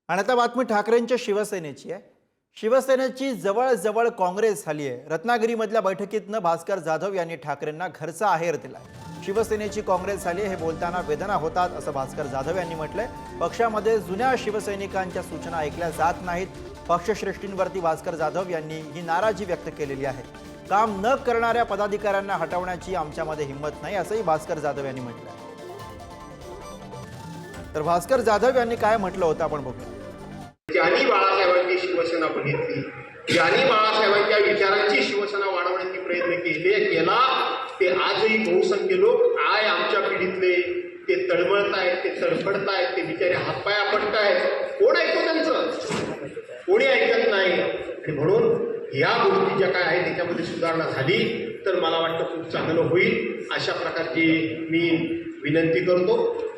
आणि आता बातमी ठाकरेंच्या शिवसेनेची आहे। शिवसेनेची जवळ काँग्रेस झाली आहे। रत्नागिरीमधल्या बैठकीतनं भास्कर जाधव यांनी ठाकरेंना घरचा आहेर दिलाय। शिवसेनेची काँग्रेस झाली हे बोलताना वेदना होतात असं भास्कर जाधव यांनी म्हटलंय। पक्षामध्ये जुन्या शिवसैनिकांच्या सूचना ऐकल्या जात नाहीत। पक्षश्रेष्ठींवरती भास्कर जाधव यांनी ही नाराजी व्यक्त केलेली आहे। काम न करणाऱ्या पदाधिकाऱ्यांना हटवण्याची आमच्यामध्ये हिंमत नाही असंही भास्कर जाधव यांनी म्हटलंय। तर भास्कर जाधव यांनी काय म्हटलं होतं आपण बघूया। ज्यांनी बाळासाहेबांची शिवसेना बघितली, ज्यांनी बाळासाहेबांच्या विचारांची शिवसेना वाढवण्याचे प्रयत्न केला ते आजही बहुसंख्य लोक आमच्या पिढीतले ते तळमळतायत, ते तडफडतायत, ते बिचारे हातपाय आपटतायत। कोण ऐकतो त्यांचं? कोणी ऐकत नाही। आणि म्हणून या गोष्टी ज्या काय आहे त्याच्यामध्ये सुधारणा झाली तर मला वाटतं खूप चांगलं होईल अशा प्रकारची मी विनंती करतो।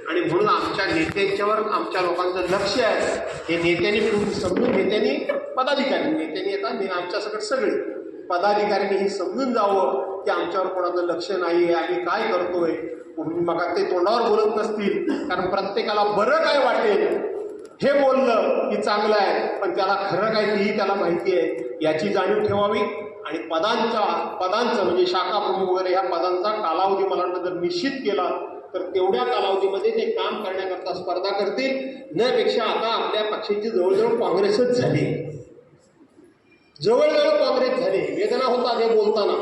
आणि म्हणून आमच्या नेत्यांच्यावर आमच्या लोकांचं लक्ष आहे। हे नेत्यांनी मिळून समजून, नेत्यांनी आता आमच्यासकट सगळे पदाधिकाऱ्यांनी हे समजून जावं की आमच्यावर कोणाचं लक्ष नाही आहे, आम्ही काय करतोय। मग ते तोंडावर बोलत नसतील, कारण प्रत्येकाला बरं काय वाटेल हे बोललं की चांगलं आहे, पण त्याला खरं काय तेही त्याला माहिती आहे याची जाणीव ठेवावी। आणि पदांचं म्हणजे शाखा प्रमुख वगैरे ह्या पदांचा कालावधी मला वाटतं जर निश्चित केला तर तेवढ्या कालावधीमध्ये ते काम करण्याकरता स्पर्धा करतील। त्यापेक्षा आता आपल्या पक्षाची जवळजवळ काँग्रेसच झाली, जवळजवळ काँग्रेस झाली। वेदना होता हे बोलताना।